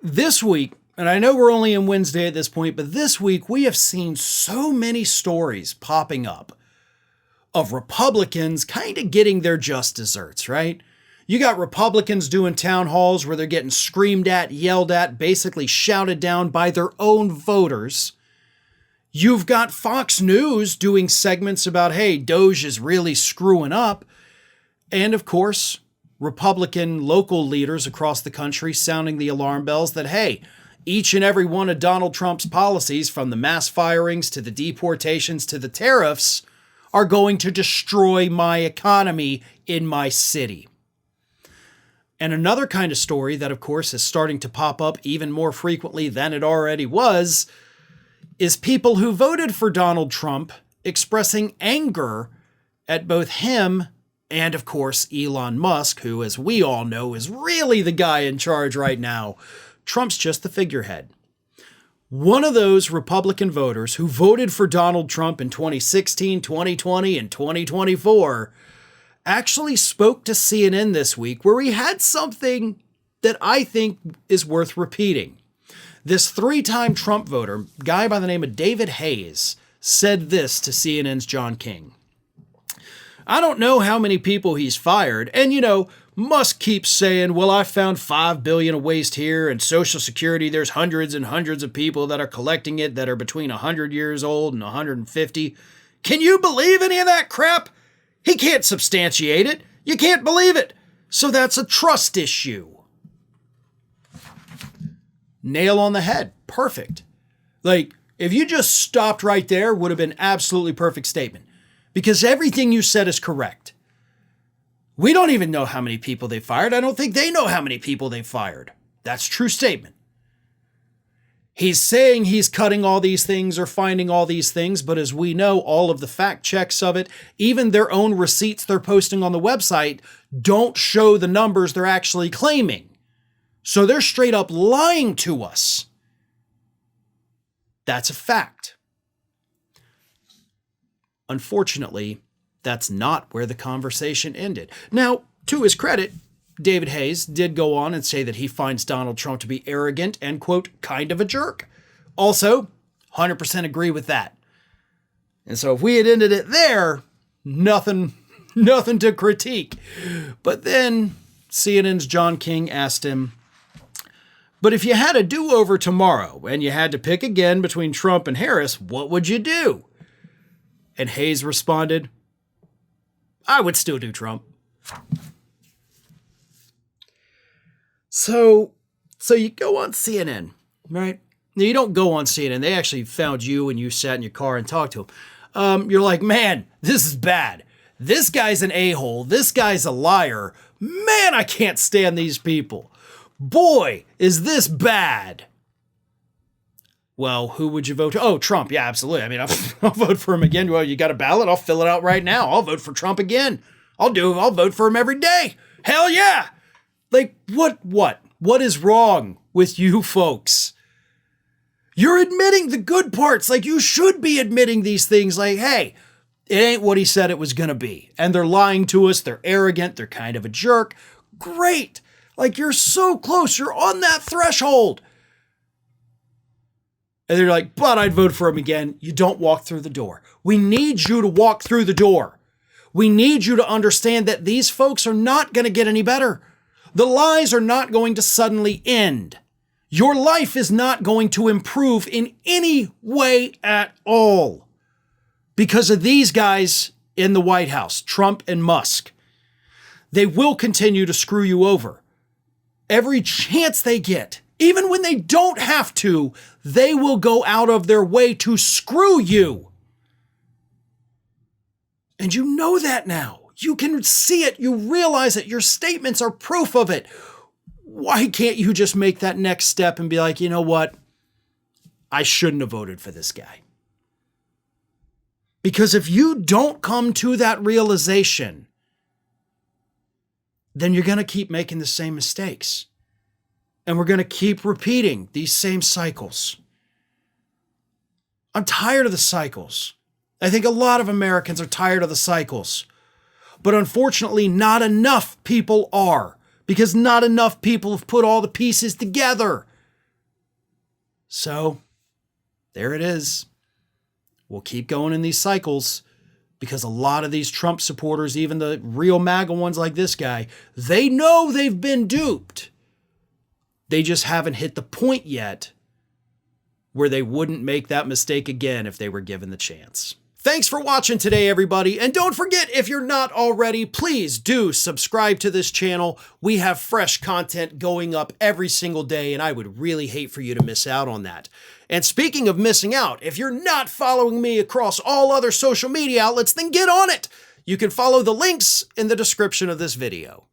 This week, and I know we're only on Wednesday at this point, but this week we have seen so many stories popping up of Republicans kind of getting their just desserts, right? You got Republicans doing town halls where they're getting screamed at, yelled at, basically shouted down by their own voters. You've got Fox News doing segments about, hey, DOGE is really screwing up. And of course, Republican local leaders across the country sounding the alarm bells that, hey, each and every one of Donald Trump's policies, from the mass firings to the deportations to the tariffs, are going to destroy my economy in my city. And another kind of story that, of course, is starting to pop up even more frequently than it already was, is people who voted for Donald Trump expressing anger at both him and, of course, Elon Musk, who, as we all know, is really the guy in charge right now. Trump's just the figurehead. One of those Republican voters who voted for Donald Trump in 2016, 2020, and 2024 actually spoke to CNN this week, where he had something that I think is worth repeating. This three-time Trump voter, guy by the name of David Hayes, said this to CNN's John King. I don't know how many people he's fired, and Musk keeps saying, well, I found $5 billion of waste here, and Social Security, there's hundreds and hundreds of people that are collecting it that are between 100 years old and 150. Can you believe any of that crap? He can't substantiate it. You can't believe it. So that's a trust issue. Nail on the head. Perfect. If you just stopped right there, would have been absolutely perfect statement. Because everything you said is correct. We don't even know how many people they fired. I don't think they know how many people they fired. That's a true statement. He's saying he's cutting all these things or finding all these things, but as we know, all of the fact checks of it, even their own receipts they're posting on the website, don't show the numbers they're actually claiming. So they're straight up lying to us. That's a fact. Unfortunately, that's not where the conversation ended. Now, to his credit, David Hayes did go on and say that he finds Donald Trump to be arrogant and, quote, kind of a jerk. Also, 100% agree with that. And so if we had ended it there, nothing to critique. But then CNN's John King asked him, but if you had a do-over tomorrow and you had to pick again between Trump and Harris, what would you do? And Hayes responded, I would still do Trump. So you go on CNN, right? Now, you don't go on CNN. They actually found you and you sat in your car and talked to him. You're like, man, this is bad. This guy's an a-hole. This guy's a liar. Man, I can't stand these people. Boy, is this bad. Well, who would you vote? Oh, Trump. Yeah, absolutely. I mean, I'll vote for him again. Well, you got a ballot? I'll fill it out right now. I'll vote for Trump again. I'll vote for him every day. Hell yeah. What is wrong with you folks? You're admitting the good parts. You should be admitting these things. Hey, it ain't what he said it was going to be. And they're lying to us. They're arrogant. They're kind of a jerk. Great. You're so close. You're on that threshold. And they're like, but I'd vote for him again. You don't walk through the door. We need you to walk through the door. We need you to understand that these folks are not going to get any better. The lies are not going to suddenly end. Your life is not going to improve in any way at all because of these guys in the White House, Trump and Musk. They will continue to screw you over. Every chance they get, even when they don't have to, they will go out of their way to screw you. And you know that now. You can see it. You realize it. Your statements are proof of it. Why can't you just make that next step and be like, you know what? I shouldn't have voted for this guy. Because if you don't come to that realization, then you're going to keep making the same mistakes. And we're going to keep repeating these same cycles. I'm tired of the cycles. I think a lot of Americans are tired of the cycles. But unfortunately, not enough people are, because not enough people have put all the pieces together. So there it is. We'll keep going in these cycles because a lot of these Trump supporters, even the real MAGA ones like this guy, they know they've been duped. They just haven't hit the point yet where they wouldn't make that mistake again if they were given the chance. Thanks for watching today, everybody. And don't forget, if you're not already, please do subscribe to this channel. We have fresh content going up every single day, and I would really hate for you to miss out on that. And speaking of missing out, if you're not following me across all other social media outlets, then get on it. You can follow the links in the description of this video.